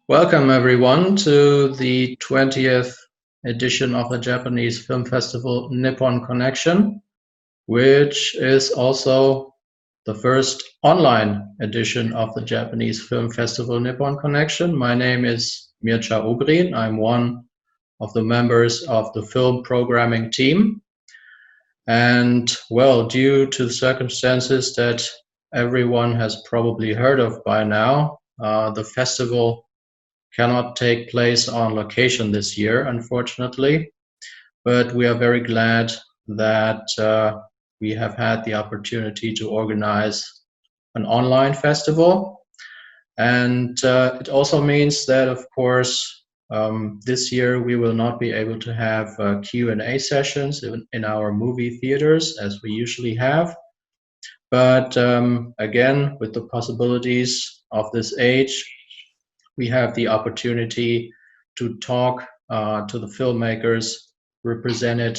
Welcome everyone to the 20th edition of the Japanese Film Festival Nippon Connection, which is also the first online edition of the Japanese Film Festival Nippon Connection. My name is Mircea Ugrin. I'm one of the members of the film programming team. And well, due to circumstances that everyone has probably heard of by now, the festival cannot take place on location this year, unfortunately, but we are very glad that we have had the opportunity to organize an online festival. And it also means that, of course, this year we will not be able to have Q&A sessions in our movie theaters as we usually have. But again, with the possibilities of this age, we have the opportunity to talk to the filmmakers represented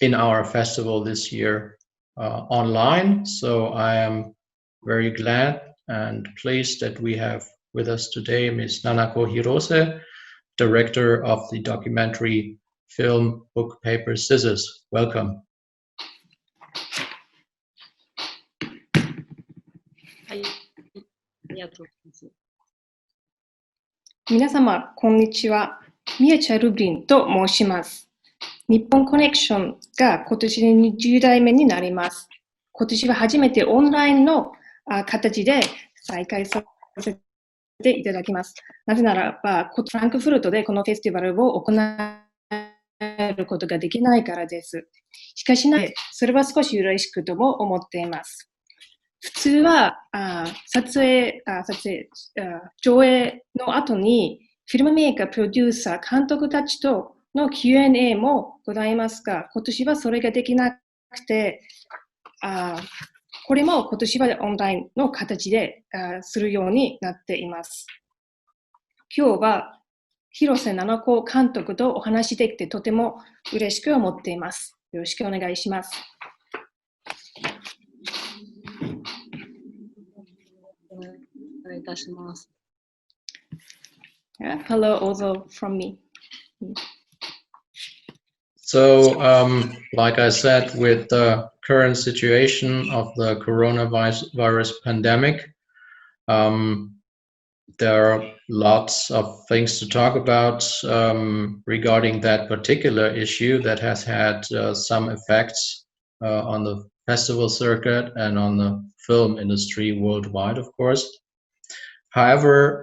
in our festival this year online. So I am very glad and pleased that we have with us today Ms. Nanako Hirose, director of the documentary film Book, Paper, Scissors. Welcome. ありがとうございます。皆様、こんにちは。宮茶ルブリンと申します。日本コネクションが今年で20代目になります。今年は初めてオンラインの形で再開させていただきます。なぜならば、フランクフルトでこのフェスティバルを行えることができないからです。しかしそれは少し嬉しくとも思っています。普通は上映の後にフィルムメーカー、プロデューサー、監督たちとの Q&A もございますが、今年はそれができなくて、これも今年はオンラインの形でするようになっています。今日は広瀬七子監督とお話できてとても嬉しく思っています。よろしくお願いします。Hello, also from me. So, like I said, with the current situation of the coronavirus pandemic, there are lots of things to talk about regarding that particular issue that has had some effects on the festival circuit and on the film industry worldwide, of course. However,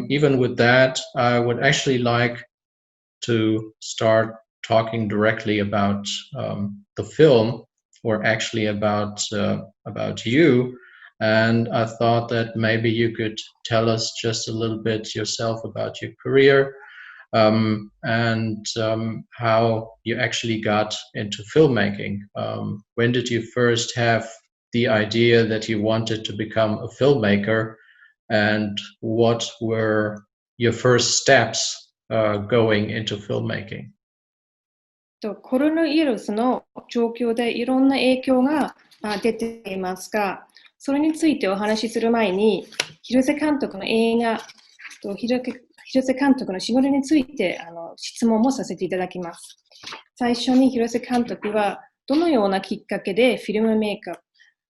even with that, I would actually like to start talking directly about the film, or actually about you. And I thought that maybe you could tell us just a little bit yourself about your career and how you actually got into filmmaking. When did you first have the idea that you wanted to become a filmmaker, and what were your first steps going into filmmaking? コロナウイルスの状況でいろんな影響が出ていますが、それについてお話しする前に、広瀬監督の映画と広瀬監督の仕事について質問もさせていただきます。最初に広瀬監督はどのようなきっかけでフィルムメーカー、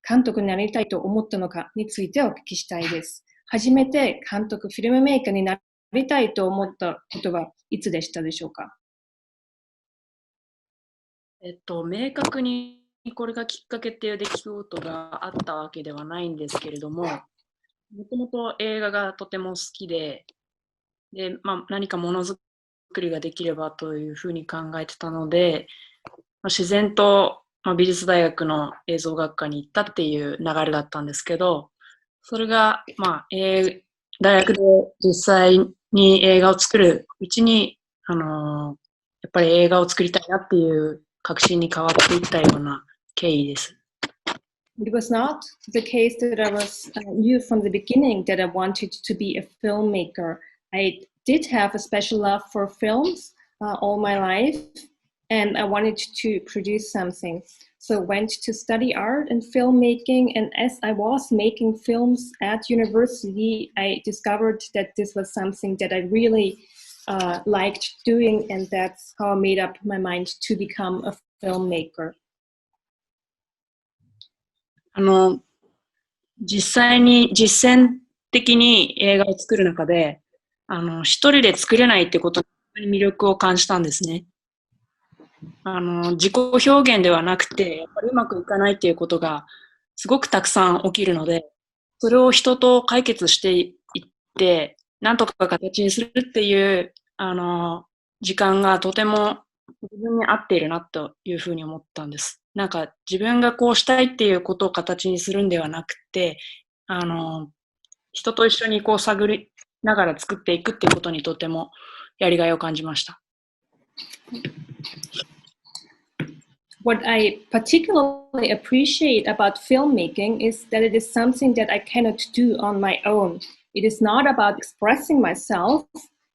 監督になりたいと思ったのかについてお聞きしたいです。初めて監督、フィルムメーカーになりたいと思ったことはいつでしたでしょうか？明確にこれがきっかけっていう出来事があったわけではないんですけれども、もともと映画がとても好きで、何かものづくりができればというふうに考えてたので、自然と、美術大学の映像学科に行ったっていう流れだったんですけど、それが、大学で実際に映画を作るうちに、やっぱり映画を作りたいなっていう確信に変わっていったような経緯です。It was not the case that I knew from the beginning that I wanted to be a filmmaker. I did have a special love for films all my life, and I wanted to produce something. So went to study art and filmmaking, and as I was making films at university, I discovered that this was something that I really liked doing, and that's how I made up my mind to become a filmmaker. 実際に実践的に映画を作る中で、一人で作れないってことに魅力を感じたんですね。自己表現ではなくて、やっぱりうまくいかないっていうことがすごくたくさん起きるので、それを人と解決していって、なんとか形にするっていう、時間がとても自分に合っているなというふうに思ったんです。なんか自分がこうしたいっていうことを形にするんではなくて、人と一緒にこう探りながら作っていくっていうことにとてもやりがいを感じました。What I particularly appreciate about filmmaking is that it is something that I cannot do on my own. It is not about expressing myself,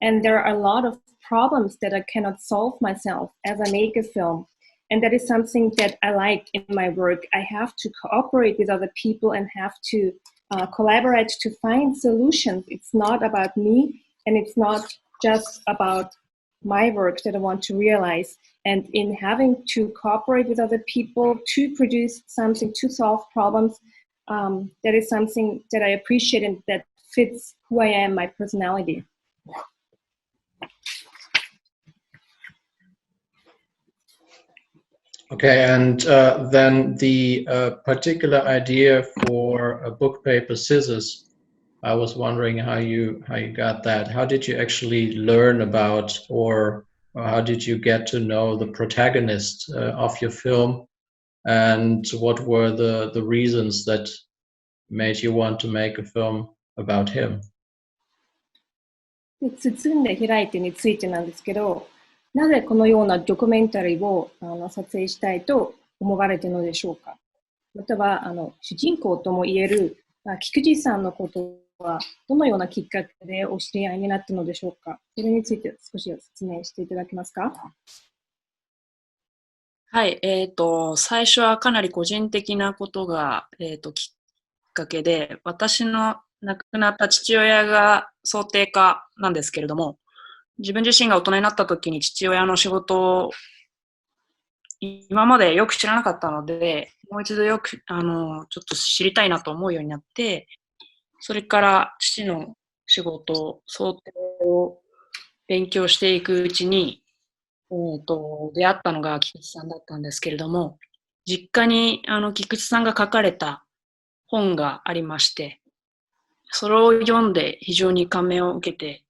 and there are a lot of problems that I cannot solve myself as I make a film. And that is something that I like in my work. I have to cooperate with other people and have to collaborate to find solutions. It's not about me, and it's not just about my work that I want to realize. And in having to cooperate with other people to produce something, to solve problems, that is something that I appreciate and that fits who I am, my personality. Okay, and then the particular idea for book, paper, scissors. I was wondering how you got that. How did you actually learn about, or how did you get to know the protagonist of your film, and what were the reasons that made you want to make a film about him? 包んで開いてについてなんですけど、なぜこのようなドキュメンタリーを撮影したいと思われているのでしょうか。または主人公ともいえる菊池さんのことはどのようなきっかけでお知り合いになったのでしょうか。それについて少し説明していただけますか。はい、最初はかなり個人的なことが、きっかけで、私の亡くなった父親が装丁家なんですけれども、自分自身が大人になった時に父親の仕事を今までよく知らなかったので、もう一度ちょっと知りたいなと思うようになって、それから父の仕事、装丁を勉強していくうちに、出会ったのが菊池さんだったんですけれども、実家に菊池さんが書かれた本がありまして、それを読んで非常に感銘を受けて、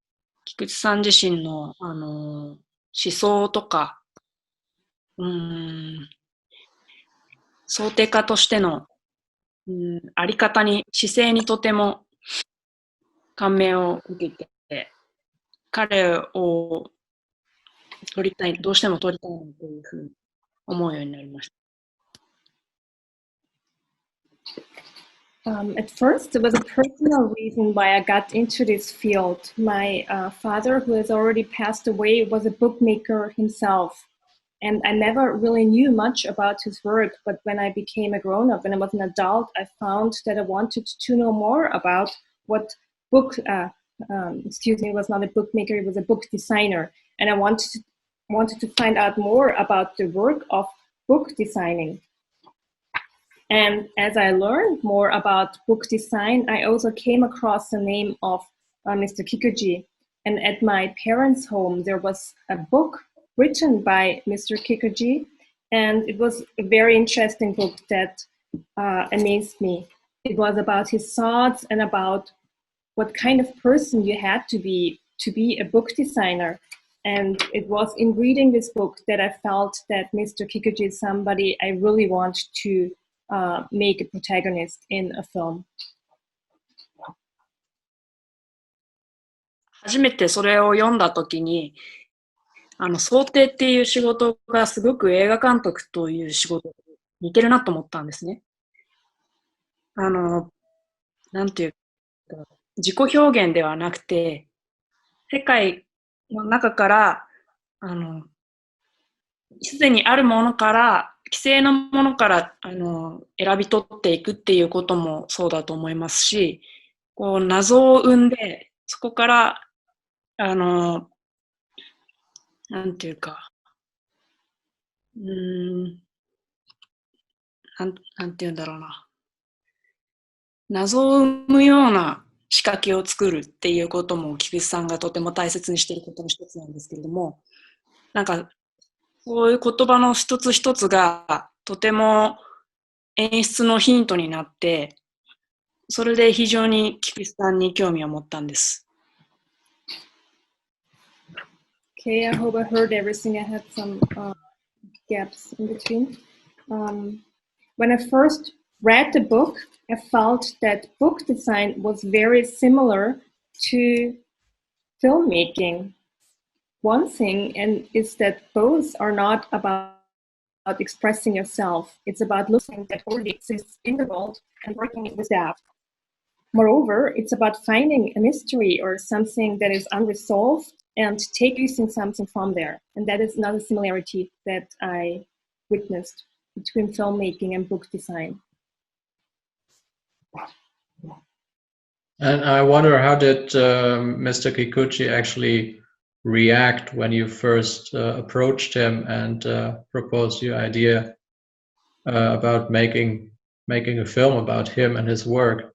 菊池さん自身の、思想とか、装丁家としての、あり方に、姿勢にとても感銘を受けて、彼を撮りたい、どうしても撮りたいなというふうに思うようになりました。At first, there was a personal reason why I got into this field. My father, who has already passed away, was a bookmaker himself. And I never really knew much about his work. But when I became a grown-up, when I was an adult, I found that I wanted to know more about what book, it was not a bookmaker, it was a book designer. And I wanted to find out more about the work of book designing. And as I learned more about book design, I also came across the name of Mr. Kikuji. And at my parents' home, there was a book written by Mr. Kikuji, and it was a very interesting book that amazed me. It was about his thoughts and about what kind of person you had to be a book designer. And it was in reading this book that I felt that Mr. Kikuji is somebody I really want to make a protagonist in a film. 初めてそれを読んだときに、装丁っていう仕事がすごく映画監督という仕事に似てるなと思ったんですね。なんていうか、自己表現ではなくて、世界の中から、すでにあるものから既成のものから選び取っていくっていうこともそうだと思いますし、こう謎を生んで、そこからなんていうか、なんていうんだろうな。謎を生むような仕掛けを作るっていうことも菊池さんがとても大切にしていることの一つなんですけれども、なんかそういう言葉の一つ一つがとても演出のヒントになって、それで非常に菊池さんに興味を持ったんです。Okay, I hope I heard everything. I had some gaps in between. When I first read the book, I felt that book design was very similar to filmmaking. One thing is that both are not about expressing yourself. It's about looking that already exists in the world and working with that. Moreover, it's about finding a mystery or something that is unresolved and taking something from there. And that is another similarity that I witnessed between filmmaking and book design. And I wonder, how did Mr. Kikuchi actually react when you first approached him and proposed your idea about making a film about him and his work?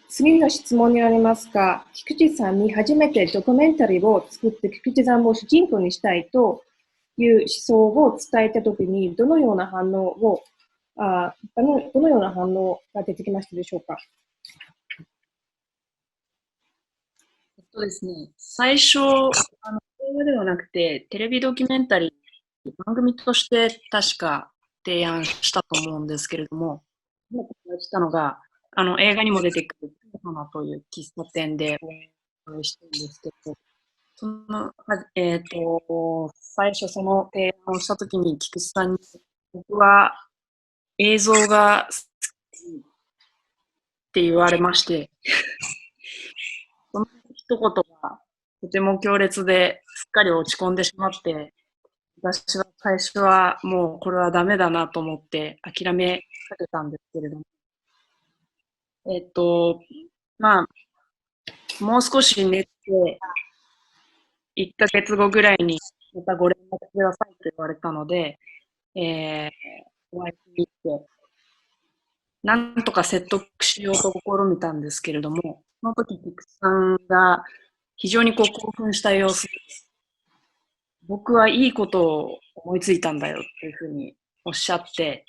次の質問になりますが、菊池さんに初めてドキュメンタリーを作って菊池さんを主人公にしたいという思想を伝えたときに、どのような反応が出てきましたでしょうか。ですね、最初、映画ではなくて、テレビドキュメンタリー、番組として確か提案したと思うんですけれども、したのが、映画にも出てくる、花という喫茶店でお会いしたんですけど、最初その提案をしたときに、菊池さんに、僕は映像が好きって言われまして、その一言がとても強烈ですっかり落ち込んでしまって、私は最初はもうこれはダメだなと思って諦めかけたんですけれども、まあ、もう少し寝て、1ヶ月後ぐらいにまたご連絡くださいと言われたので、お会いしに行って、なんとか説得しようと試みたんですけれども、その時、菊池さんが非常に興奮した様子で、僕はいいことを思いついたんだよっていうふうにおっしゃって、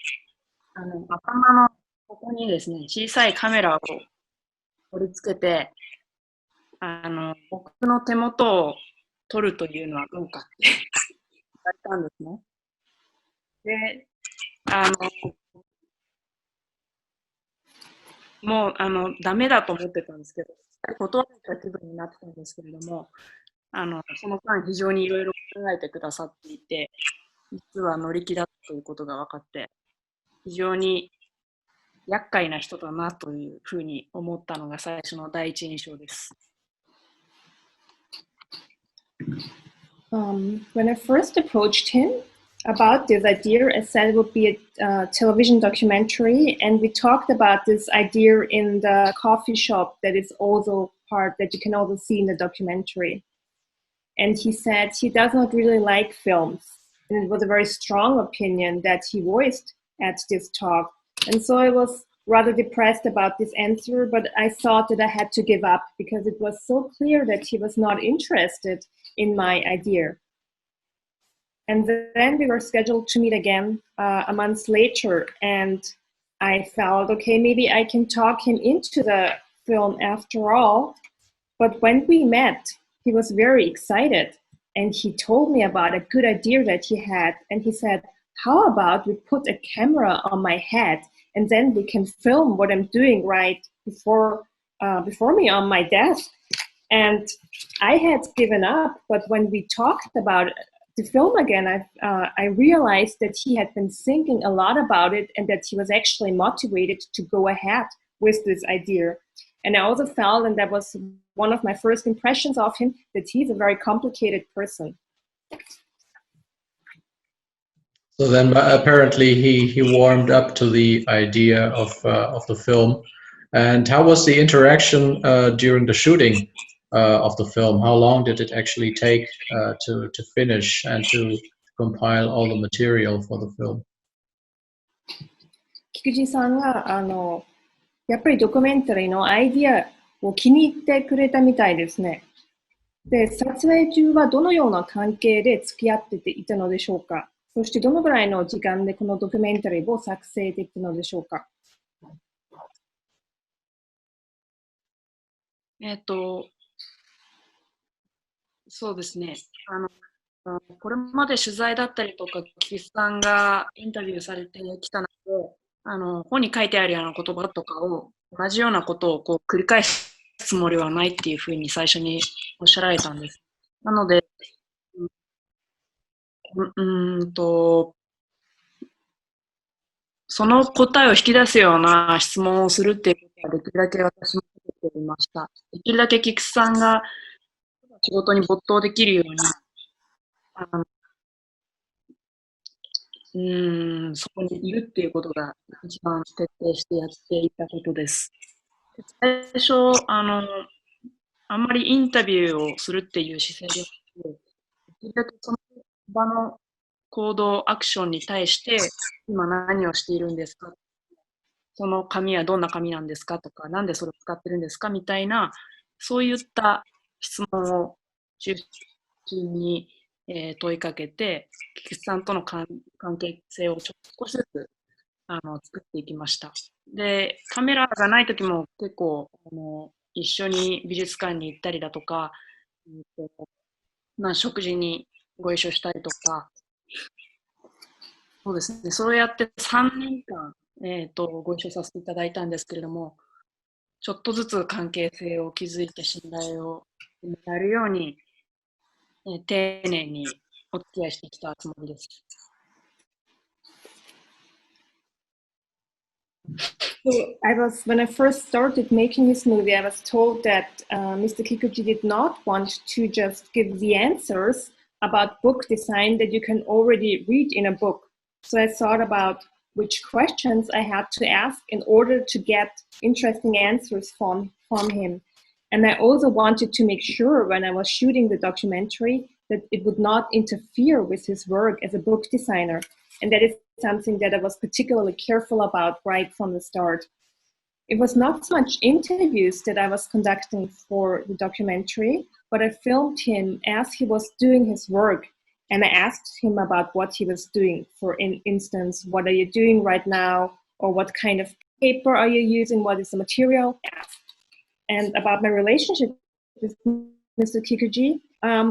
頭のここにですね、小さいカメラを取り付けて、僕の手元を撮るというのはどうかって言われたんですね。で、もうダメだと思ってたんですけど、断られた気分になってたんですけれども、その間非常にいろいろ考えてくださっていて、実は乗り気だということが分かって、非常に厄介な人だなというふうに思ったのが最初の第一印象です。When I first approached him about this idea, I said it would be a television documentary, and we talked about this idea in the coffee shop that is also part that you can also see in the documentary. And he said he does not really like films, and it was a very strong opinion that he voiced at this talk. And so I was rather depressed about this answer, but I thought that I had to give up because it was so clear that he was not interested in my idea. And then we were scheduled to meet again a month later, and I felt, okay, maybe I can talk him into the film after all. But when we met, he was very excited, and he told me about a good idea that he had, and he said, how about we put a camera on my head, and then we can film what I'm doing right before me on my desk. And I had given up, but when we talked about the film again, I realized that he had been thinking a lot about it and that he was actually motivated to go ahead with this idea. And I also felt, and that was one of my first impressions of him, that he's a very complicated person. So then apparently he warmed up to the idea of the film. And how was the interaction during the shooting of the film? How long did it actually take to finish and to compile all the material for the film? 菊池さんがやっぱりドキュメンタリーのアイディアを気に入ってくれたみたいですね。で、撮影中はどのような関係で付き合っていたのでしょうか。そしてどのぐらいの時間でこのドキュメンタリーを作成できたのでしょうか。そうですね。これまで取材だったりとか、岸さんがインタビューされてきたので、本に書いてあるような言葉とかを、同じようなことを繰り返すつもりはないっていうふうに最初におっしゃられたんです。なので、その答えを引き出すような質問をするっていうことはできるだけ私も言っていました。できるだけ菊池さんが仕事に没頭できるように、そこにいるっていうことが一番徹底してやっていたことです。最初、あんまりインタビューをするっていう姿勢ではなくて、できるだけその場の行動、アクションに対して、今何をしているんですか、その紙はどんな紙なんですかとか、なんでそれを使ってるんですかみたいな、そういった質問を中心に、問いかけて、菊池さんとの関係性を少しずつ作っていきました。で、カメラがないときも結構一緒に美術館に行ったりだとか、食事にご一緒したりとか、そうですね、そうやって3年間、ご一緒させていただいたんですけれども、ちょっとずつ関係性を築いて信頼をやるように、丁寧にお付き合いしてきたつもりです。So when I first started making this movie, I was told that Mr. Kikuchi did not want to just give the answers about book design that you can already read in a book. So I thought about which questions I had to ask in order to get interesting answers from him. And I also wanted to make sure when I was shooting the documentary that it would not interfere with his work as a book designer. And that is something that I was particularly careful about right from the start. It was not so much interviews that I was conducting for the documentary, but I filmed him as he was doing his work. And I asked him about what he was doing. For instance, what are you doing right now? Or what kind of paper are you using? What is the material? And about my relationship with Mr. Kikuchi,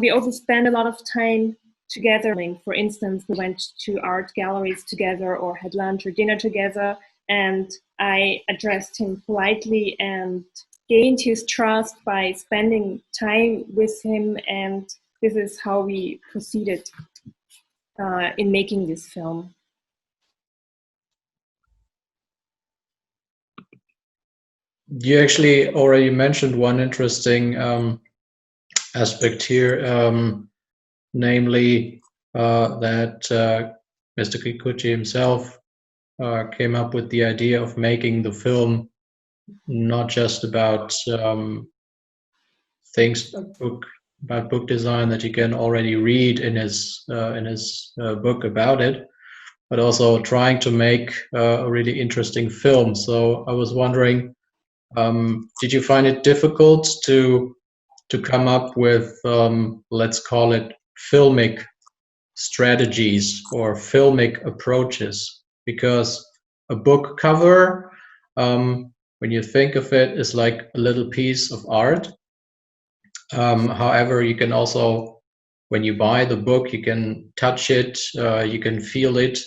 we also spent a lot of time together. For instance, we went to art galleries together or had lunch or dinner together, and I addressed him politely and gained his trust by spending time with him, and this is how we proceeded in making this film. You actually already mentioned one interesting aspect here, namely that Mr. Kikuchi himself came up with the idea of making the film not just about things about book design that you can already read in his book about it, but also trying to make a really interesting film. So I was wondering, did you find it difficult to come up with, let's call it, filmic strategies or filmic approaches? Because a book cover, when you think of it, is like a little piece of art. However, you can also, when you buy the book, you can touch it, you can feel it.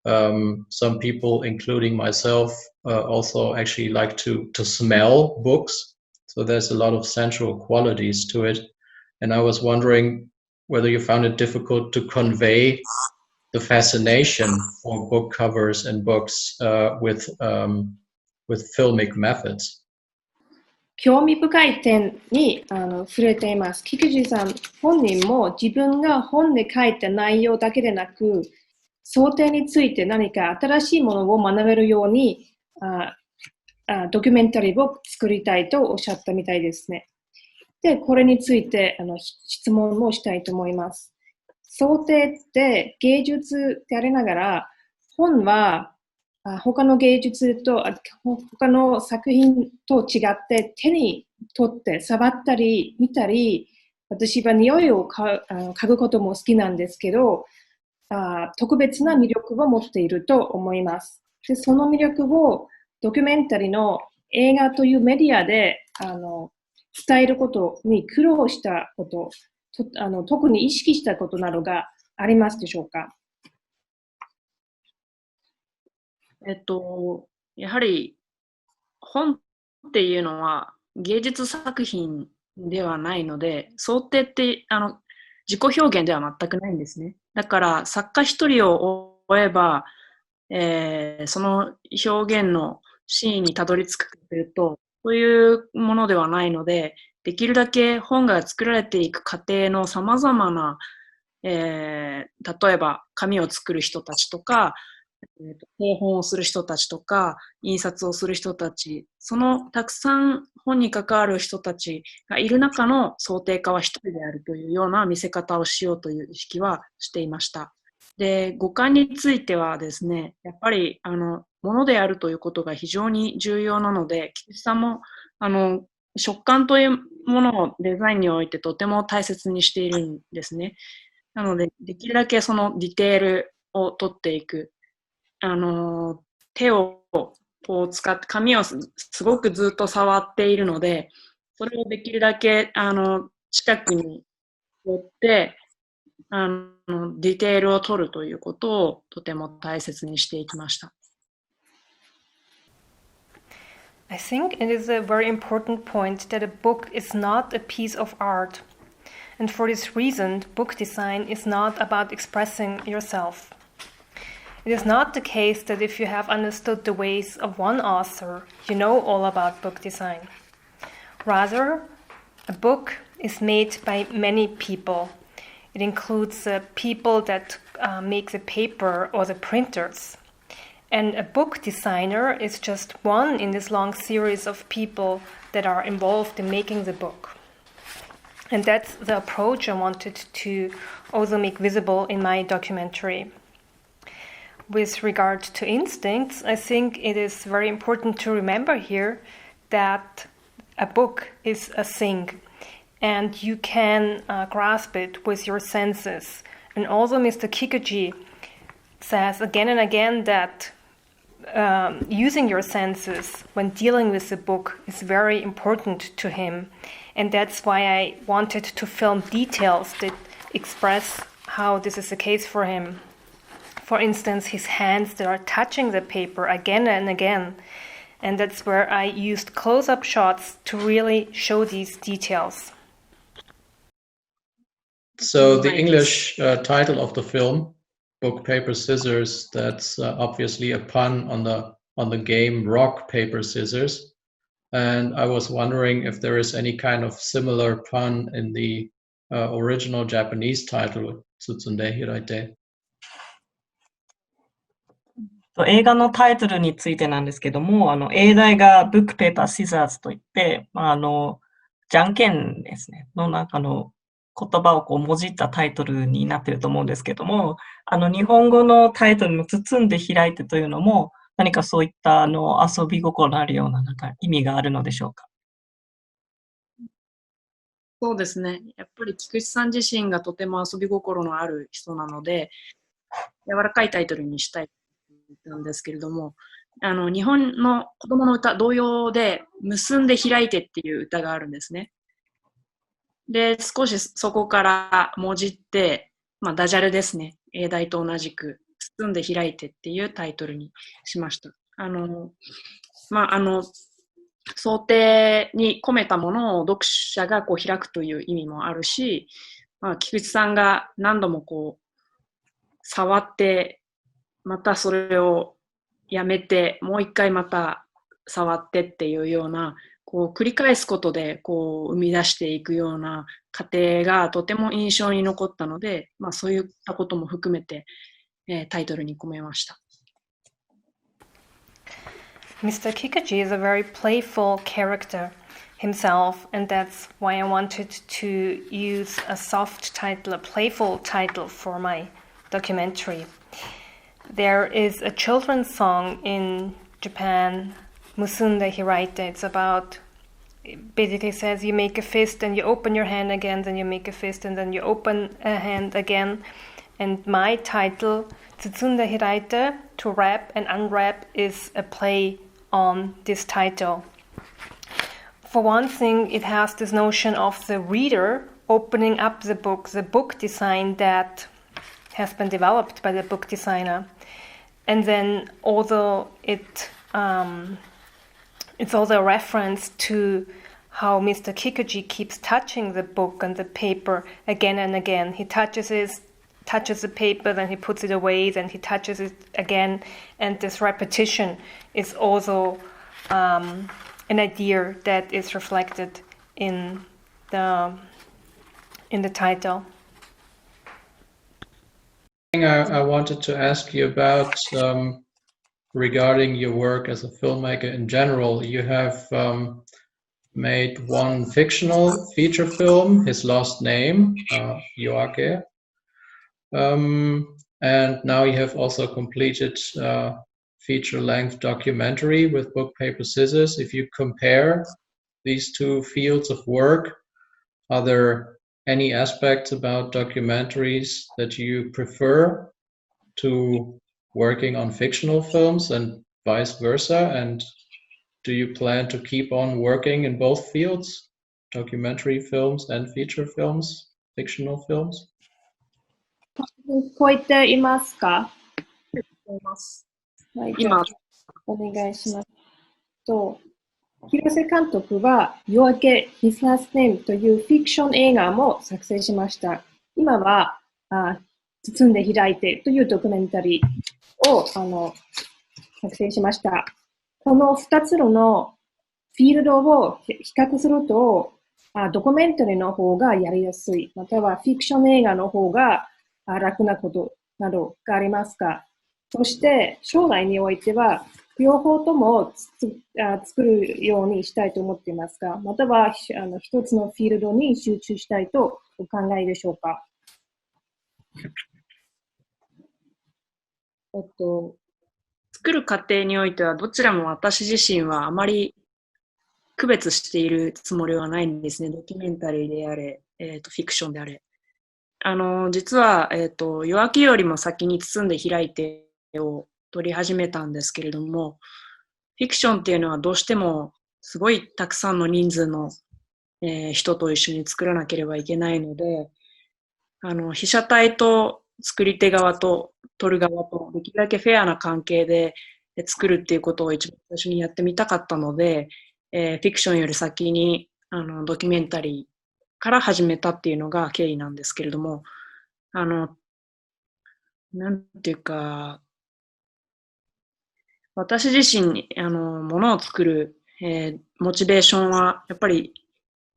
Some people, including myself, also actually like to smell books. So there's a lot of sensual qualities to it. And I was wondering whether you found it difficult to convey the fascination for book covers and books with filmic methods. 興味深い点に触れています。菊池さん本人も自分が本で書いた内容だけでなく、想定について何か新しいものを学べるようにドキュメンタリーを作りたいとおっしゃったみたいですね。で、これについて質問もしたいと思います。想定って芸術でありながら、本は他の芸術と他の作品と違って手に取って触ったり見たり、私は匂いを嗅ぐことも好きなんですけど、特別な魅力を持っていると思います。で、その魅力をドキュメンタリーの映画というメディアで伝えることに苦労したこと、特に意識したことなどがありますでしょうか？やはり本っていうのは芸術作品ではないので、想定って自己表現では全くないんですね。だから作家一人を追えば、その表現のシーンにたどり着くかというと、そういうものではないので、できるだけ本が作られていく過程の様々な、例えば紙を作る人たちとか、製本をする人たちとか、印刷をする人たち、そのたくさん本に関わる人たちがいる中の想定家は一人であるというような見せ方をしようという意識はしていました。で、五感についてはですね、やっぱり、ものであるということが非常に重要なので、菊池さんも、食感というものをデザインにおいてとても大切にしているんですね。なので、できるだけそのディテールを取っていく。手をこう使って、紙をすごくずっと触っているので、それをできるだけ、近くに寄って、ディテールを取るということをとても大切にしていきました。I think it is a very important point that a book is not a piece of art. And for this reason, book design is not about expressing yourself. It is not the case that if you have understood the ways of one author, you know all about book design. Rather, a book is made by many people. It includes the people that make the paper or the printers. And a book designer is just one in this long series of people that are involved in making the book. And that's the approach I wanted to also make visible in my documentary. With regard to instincts, I think it is very important to remember here that a book is a thing, and you can grasp it with your senses. And also Mr. Kikuchi says again and again that using your senses when dealing with the book is very important to him. And that's why I wanted to film details that express how this is the case for him. For instance, his hands that are touching the paper again and again. And that's where I used close-up shots to really show these details. So the English title of the film, Book, Paper, Scissors, that's obviously a pun on the game Rock, Paper, Scissors. And I was wondering if there is any kind of similar pun in the original Japanese title, Tsutsunde Hiraite. 映画のタイトルについてなんですけども、英題が Book, Paper, Scissors といって、じゃんけんですね、の中の言葉をこうもじったタイトルになっていると思うんですけども、日本語のタイトルの包んで開いてというのも、何かそういった遊び心のあるようななんか意味があるのでしょうか？そうですね。やっぱり菊池さん自身がとても遊び心のある人なので、柔らかいタイトルにしたいと言ったんですけれども、日本の子供の歌同様で、結んで開いてっていう歌があるんですね。で、少しそこからもじって、ダジャレですね。英題と同じく、包んで開いてっていうタイトルにしました。想定に込めたものを読者がこう開くという意味もあるし、菊池さんが何度もこう、触って、またそれをやめて、もう一回また触ってっていうような、こう繰り返すことでこう生み出していくような過程がとても印象に残ったので、そういったことも含めてタイトルに込めました。Mr. Kikuchi is a very playful character himself, and that's why I wanted to use a soft title, a playful title for my documentary. There is a children's song in Japan, Musunda Hiraite. It's about, it basically says you make a fist and you open your hand again, then you make a fist and then you open a hand again. And my title, Tsutsunda Hiraite, to wrap and unwrap, is a play on this title. For one thing, it has this notion of the reader opening up the book design that has been developed by the book designer. And then although it's also a reference to how Mr. Kikuchi keeps touching the book and the paper again and again. He touches the paper, then he puts it away, then he touches it again, and this repetition is also an idea that is reflected in the title. I wanted to ask you about regarding your work as a filmmaker in general. You have made one fictional feature film, His Lost Name, Yoake. And now you have also completed feature-length documentary with Book, Paper, Scissors. If you compare these two fields of work, are there any aspects about documentaries that you prefer to working on fictional films and vice versa? And do you plan to keep on working in both fields, documentary films and feature films, fictional films? 聞こえていますか？はい、じゃあ今、お願いします。広瀬監督は夜明け His Last Name というフィクション映画も作成しました。今は包んで開いてというドキュメンタリーを作成しました。この2つのフィールドを比較するとドキュメンタリーの方がやりやすい、またはフィクション映画の方が楽なことなどがありますか？そして将来においては両方とも作るようにしたいと思っていますか？または一つのフィールドに集中したいとお考えでしょうか？作る過程においてはどちらも私自身はあまり区別しているつもりはないんですね。ドキュメンタリーであれ、フィクションであれ。実は、夜明けよりも先に包んで開いてを撮り始めたんですけれども、フィクションっていうのはどうしてもすごいたくさんの人数の、人と一緒に作らなければいけないので、被写体と作り手側と撮る側とできるだけフェアな関係で作るっていうことを一番最初にやってみたかったので、フィクションより先にドキュメンタリーから始めたっていうのが経緯なんですけれども、なんていうか、私自身、ものを作る、モチベーションは、やっぱり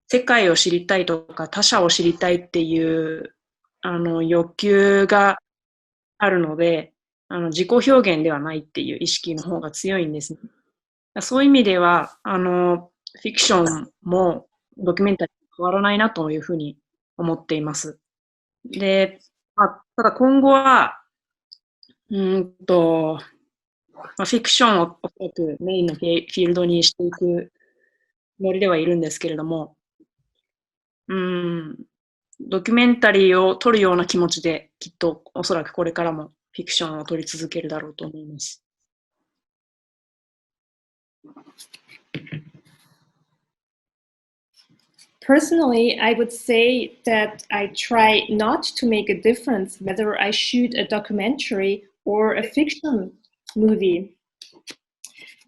世界を知りたいとか他者を知りたいっていう欲求があるので、自己表現ではないっていう意識の方が強いんですね。そういう意味では、フィクションもドキュメンタリー変わらないなというふうに思っています。で、ただ今後は、フィクションをおそらくメインのフィールドにしていくつもりではいるんですけれども、ドキュメンタリーを撮るような気持ちできっとおそらくこれからもフィクションを撮り続けるだろうと思います。Personally, I would say that I try not to make a difference whether I shoot a documentary or a fiction movie.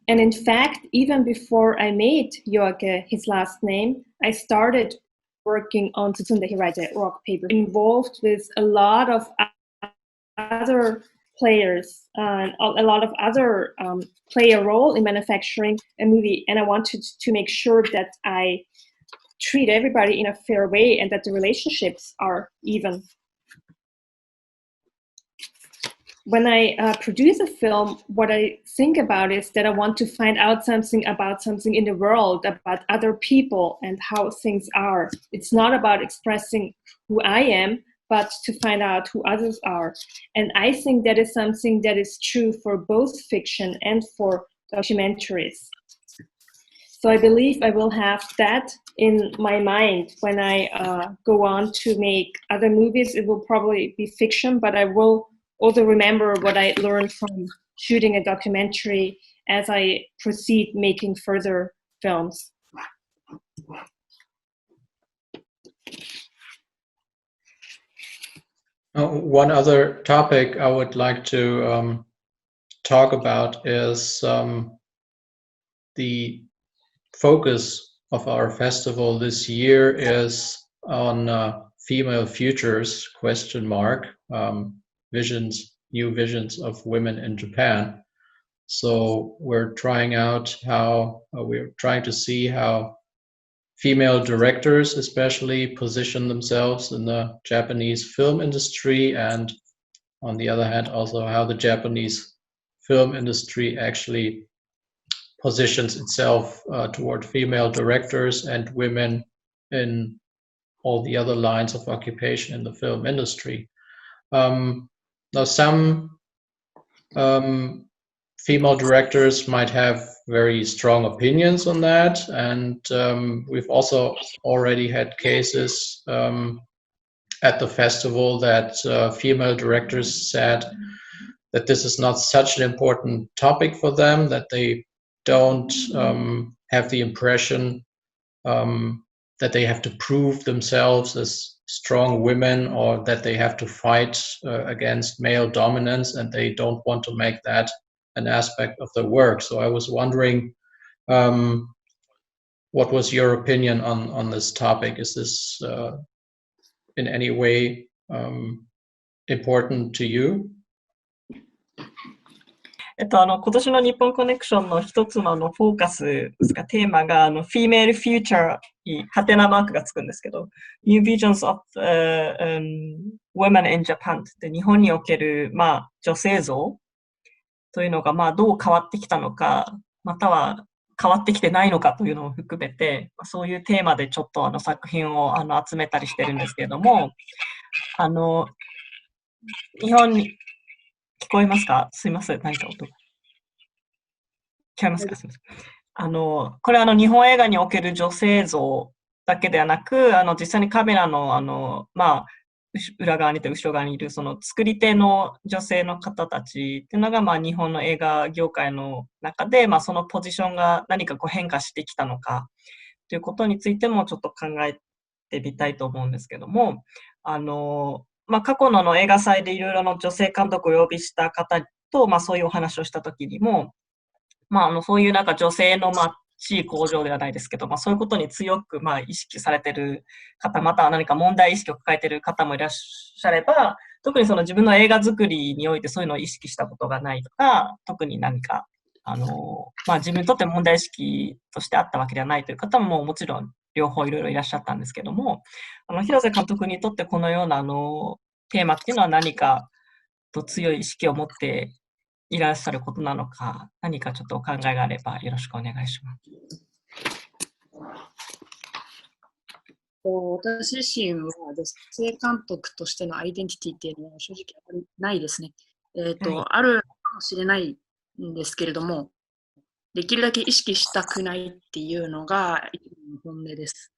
And in fact, even before I made Yoake, His Last Name, I started working on Tsutsunda Hiraite, rock paper, involved with a lot of other players and a lot of other play a role in manufacturing a movie. And I wanted to make sure that I treat everybody in a fair way and that the relationships are even. when I produce a film, what I think about is that I want to find out something about something in the world, about other people and how things are. It's not about expressing who I am, but to find out who others are. And I think that is something that is true for both fiction and for documentaries. So I believe I will have that in my mind when I go on to make other movies. It will probably be fiction, but I will also remember what I learned from shooting a documentary as I proceed making further films. One other topic I would like to talk about is the focus of our festival this year is on female futures, question mark, new visions of women in Japan. So we're trying to see how female directors especially position themselves in the Japanese film industry, and on the other hand also how the Japanese film industry actually positions itself toward female directors and women in all the other lines of occupation in the film industry. Now some female directors might have very strong opinions on that, and we've also already had cases at the festival that female directors said that this is not such an important topic for them, that they don't have the impression that they have to prove themselves as strong women, or that they have to fight against male dominance, and they don't want to make that an aspect of their work. So I was wondering, what was your opinion on this topic? Is this in any way important to you? 今年の日本コネクションの一つのフォーカスですか、テーマがFemale Futureにハテナマークがつくんですけど、New Visions of Women in Japan って日本における、女性像というのが、どう変わってきたのか、または変わってきてないのかというのを含めて、そういうテーマでちょっと作品を集めたりしてるんですけれども、日本に聞こえますか？すいません、何か音が。聞こえますか？すいません。これ日本映画における女性像だけではなく、実際にカメラの、裏側にと後ろ側にいる、その作り手の女性の方たちっていうのが、日本の映画業界の中で、そのポジションが何か変化してきたのかということについてもちょっと考えてみたいと思うんですけども、過去の映画祭でいろいろの女性監督をお呼びした方と、そういうお話をしたときにも、そういう女性の地位向上ではないですけど、そういうことに強く意識されている方、または何か問題意識を抱えている方もいらっしゃれば、特にその自分の映画作りにおいてそういうのを意識したことがないとか、特に何か自分にとって問題意識としてあったわけではないという方ももちろん両方いろいろいらっしゃったんですけども、広瀬監督にとってこのようなテーマっていうのは何かと強い意識を持っていらっしゃることなのか、何かちょっとお考えがあればよろしくお願いします。私自身は女性監督としてのアイデンティティっていうのは正直あまりないですね。あるかもしれないんですけれども、できるだけ意識したくないっていうのが本音です。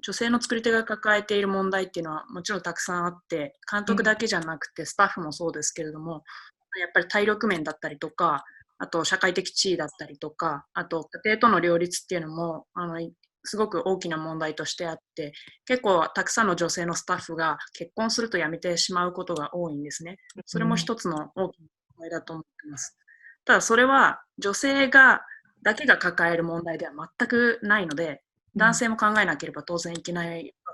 女性の作り手が抱えている問題っていうのはもちろんたくさんあって、監督だけじゃなくてスタッフもそうですけれども、やっぱり体力面だったりとか、あと社会的地位だったりとか、あと家庭との両立っていうのもすごく大きな問題としてあって、結構たくさんの女性のスタッフが結婚すると辞めてしまうことが多いんですね。それも一つの大きな問題だと思っています。ただそれは女性だけが抱える問題では全くないので、男性も考えなければ当然いけないわ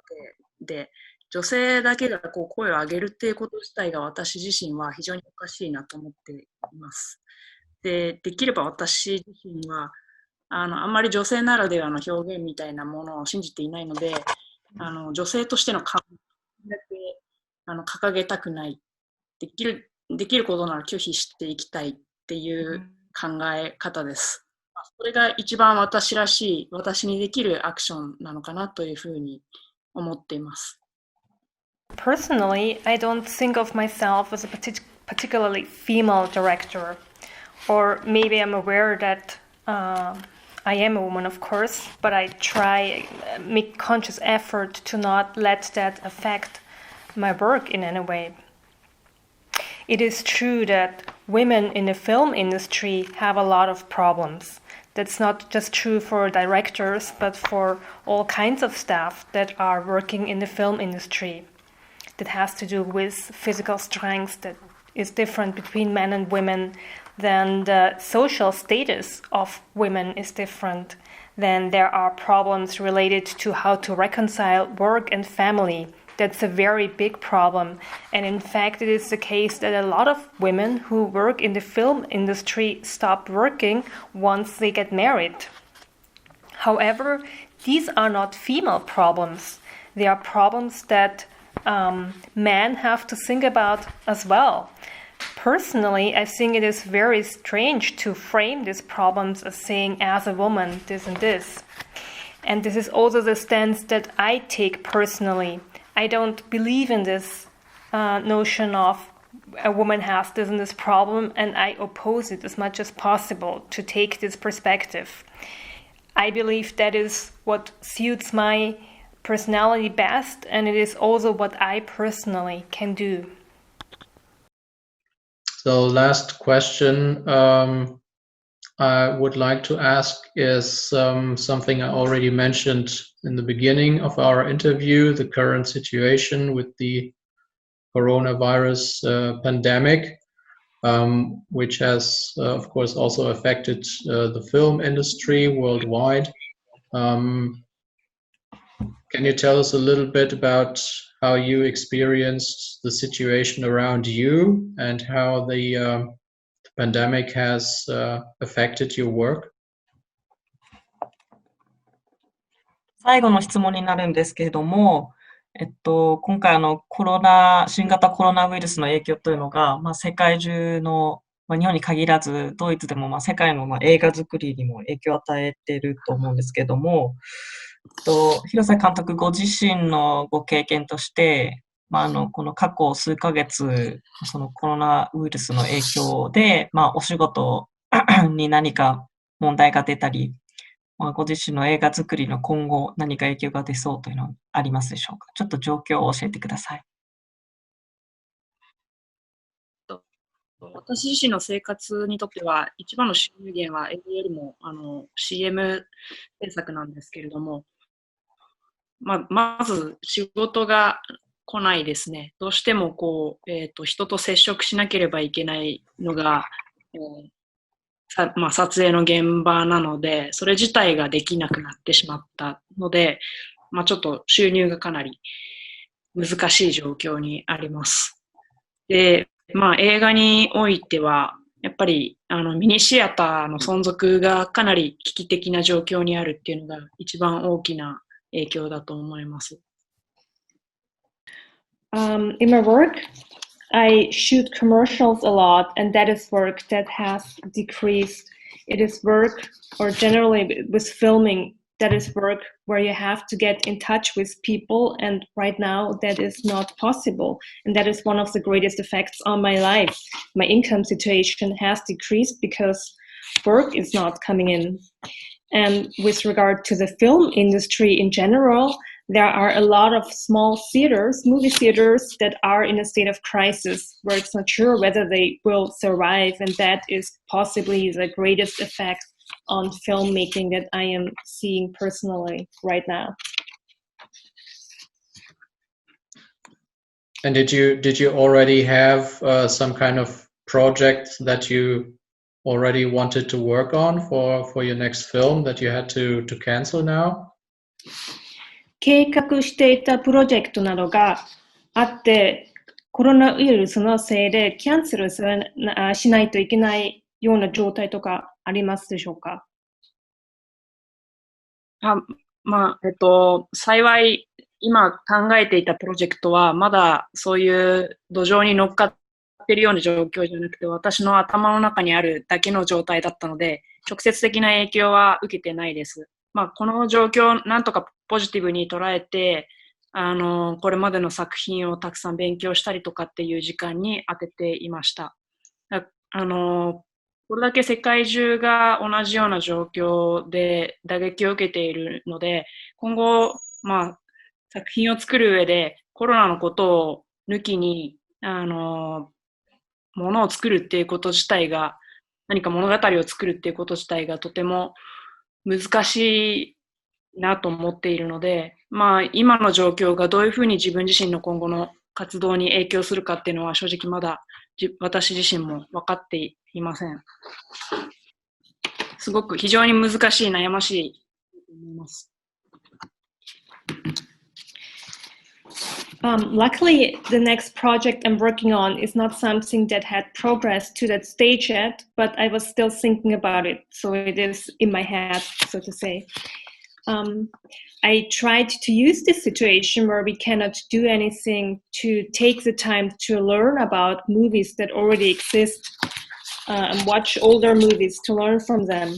けで、女性だけが声を上げるっていうこと自体が私自身は非常におかしいなと思っています。できれば私自身はあんまり女性ならではの表現みたいなものを信じていないので、女性としての考えだけ掲げたくないできることなら拒否していきたいっていう考え方です。それが一番私らしい、私にできるアクションなのかなというふうに思っています。Personally, I don't think of myself as a particularly female director, or maybe I'm aware that I am a woman, of course, but I make conscious effort to not let that affect my work in any way. It is true that women in the film industry have a lot of problems. That's not just true for directors, but for all kinds of staff that are working in the film industry. That has to do with physical strength that is different between men and women, then the social status of women is different, then there are problems related to how to reconcile work and family. That's a very big problem, and in fact it is the case that a lot of women who work in the film industry stop working once they get married. However, these are not female problems. They are problems that men have to think about as well. Personally, I think it is very strange to frame these problems as saying, as a woman, this and this. And this is also the stance that I take personally. I don't believe in this notion of a woman has this and this problem, and I oppose it as much as possible to take this perspective. I believe that is what suits my personality best, and it is also what I personally can do. So last question I would like to ask is something I already mentioned in the beginning of our interview, the current situation with the coronavirus pandemic, which has, of course, also affected the film industry worldwide. Can you tell us a little bit about how you experienced the situation around you and how the pandemic has affected your work? 最後の質問になるんですけれども、今回新型コロナウイルスの影響というのが、世界中の、日本に限らず、ドイツでも世界の映画作りにも影響を与えていると思うんですけれども、広瀬監督ご自身のご経験として、この過去数ヶ月、そのコロナウイルスの影響で、お仕事に何か問題が出たり、ご自身の映画作りの今後何か影響が出そうというのはありますでしょうか？ちょっと状況を教えてください。私自身の生活にとっては一番の収入源は映画よりもCM 制作なんですけれども、まず仕事が来ないですね。どうしても人と接触しなければいけないのが、撮影の現場なので、それ自体ができなくなってしまったので、ちょっと収入がかなり難しい状況にあります。で、映画においては、やっぱりミニシアターの存続がかなり危機的な状況にあるっていうのが一番大きな影響だと思います。In my work, I shoot commercials a lot, and that is work that has decreased. It is work, or generally with filming, that is work where you have to get in touch with people, and right now that is not possible. And that is one of the greatest effects on my life. My income situation has decreased because work is not coming in. And with regard to the film industry in general, there are a lot of small theaters, movie theaters, that are in a state of crisis where it's not sure whether they will survive, and that is possibly the greatest effect on filmmaking that I am seeing personally right now. And did you already have some kind of project that you already wanted to work on for your next film that you had to cancel now? 計画していたプロジェクトなどがあって、コロナウイルスのせいでキャンセルしないといけないような状態とかありますでしょうか？幸い今考えていたプロジェクトはまだそういう土壌に乗っかっってるような状況じゃなくて、私の頭の中にあるだけの状態だったので、直接的な影響は受けてないです。この状況をなんとかポジティブに捉えて、これまでの作品をたくさん勉強したりとかっていう時間に当てていました。これだけ世界中が同じような状況で打撃を受けているので、今後、作品を作る上でコロナのことを抜きに、ものを作るっていうこと自体が、何か物語を作るっていうこと自体がとても難しいなと思っているので、今の状況がどういうふうに自分自身の今後の活動に影響するかっていうのは正直まだ私自身も分かっていません。すごく非常に難しい、悩ましいと思います。Luckily, the next project I'm working on is not something that had progressed to that stage yet, but I was still thinking about it, so it is in my head, so to say. I tried to use this situation where we cannot do anything to take the time to learn about movies that already exist and watch older movies to learn from them.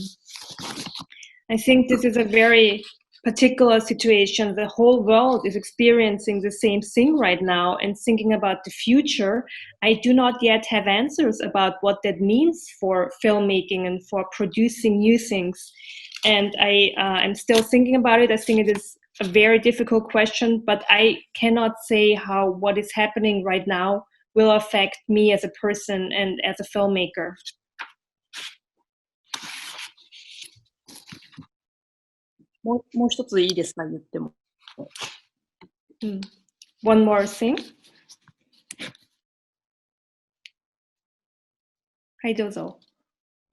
I think this is a very particular situation. The whole world is experiencing the same thing right now, and thinking about the future, I do not yet have answers about what that means for filmmaking and for producing new things. And I'm still thinking about it. I think it is a very difficult question, but I cannot say how what is happening right now will affect me as a person and as a filmmaker. One more thing. はい、どうぞ。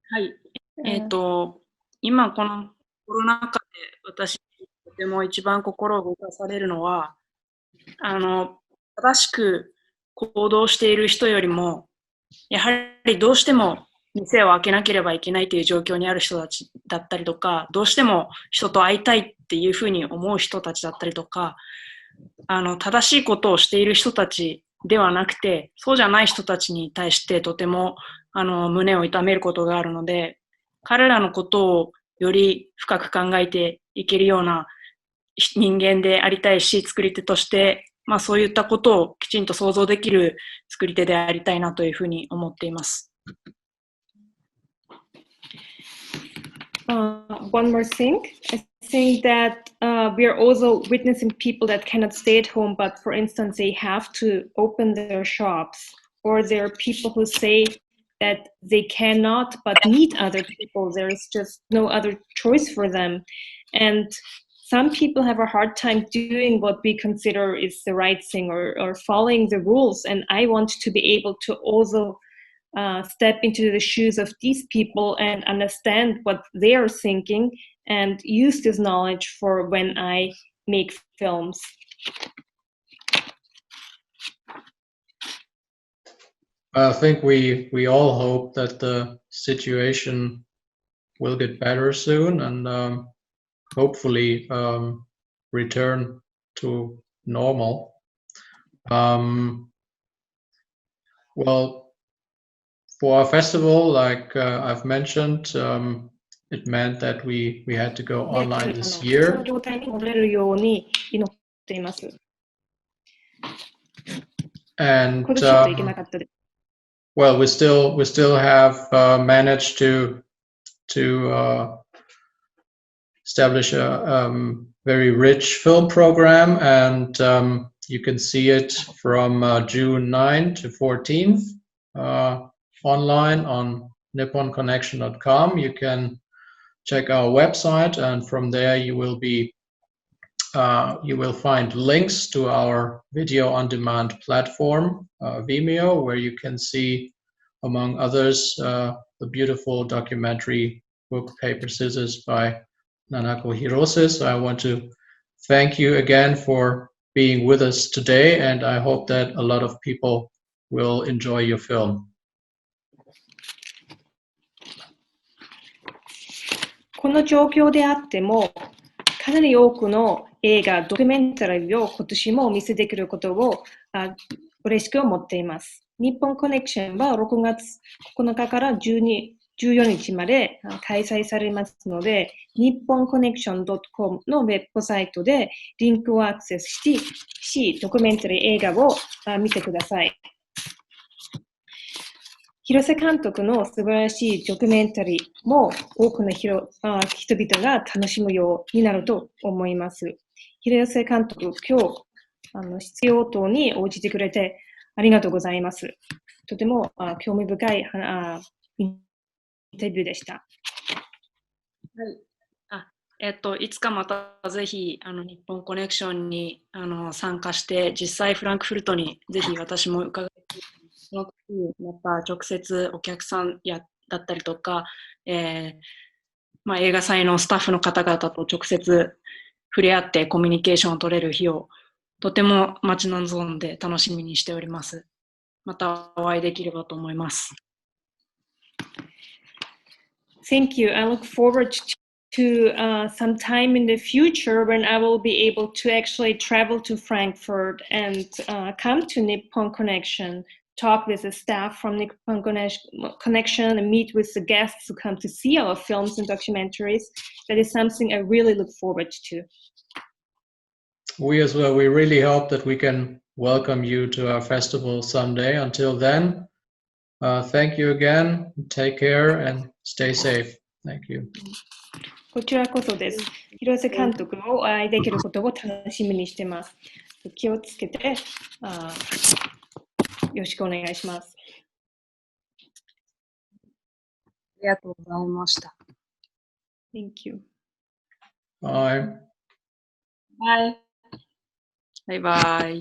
はい。今このコロナ禍で私とても一番心を動かされるのは、正しく行動している人よりも、やはりどうしても店を開けなければいけないという状況にある人たちだったりとか、どうしても人と会いたいっていうふうに思う人たちだったりとか、正しいことをしている人たちではなくて、そうじゃない人たちに対してとても胸を痛めることがあるので、彼らのことをより深く考えていけるような人間でありたいし、作り手として、そういったことをきちんと想像できる作り手でありたいなというふうに思っています。One more thing. I think that we are also witnessing people that cannot stay at home, but for instance, they have to open their shops, or there are people who say that they cannot but need other people. There is just no other choice for them. And some people have a hard time doing what we consider is the right thing, or following the rules. And I want to be able to also step into the shoes of these people and understand what they are thinking and use this knowledge for when I make films. I think we all hope that the situation will get better soon and hopefully return to normal. Well, for our festival, like I've mentioned, it meant that we had to go online this year. And well, we still have managed to establish a very rich film program, and you can see it from June 9 to 14th online on nipponconnection.com. You can check our website, and from there you will find links to our video on demand platform, Vimeo, where you can see, among others, the beautiful documentary book Paper Scissors by Nanako Hirose. So I want to thank you again for being with us today, and I hope that a lot of people will enjoy your film. この状況であっても、かなり多くの映画、ドキュメンタリーを今年もお見せできることを嬉しく思っています。日本コネクションは6月9日から14日まで開催されますので、日本コネクション .com のウェブサイトでリンクをアクセスし、ドキュメンタリー映画を見てください。広瀬監督の素晴らしいドキュメンタリーも多くの人々が楽しむようになると思います。広瀬監督、今日、必要等に応じてくれてありがとうございます。とても興味深いインタビューでした。いつかまたぜひ日本コネクションに参加して、実際フランクフルトにぜひ私も伺って、その時また直接お客さんだったりとか、映画祭のスタッフの方々と直接触れ合ってコミュニケーションを取れる日をとても待ち望んで楽しみにしております。またお会いできればと思います。Thank you. I look forward to some time in the future when I will be able to actually travel to Frankfurt and come to Nippon Connection, talk with the staff from Nippon Connection and meet with the guests who come to see our films and documentaries. That is something I really look forward to. We as well, we really hope that we can welcome you to our festival someday. Until then, thank you again, take care and stay safe. Thank you. こちらこそです。広瀬監督をお会いできることを楽しみにしています。気をつけて、よろしくお願いします。ありがとうございました。Thank you. Bye. Bye. Bye bye.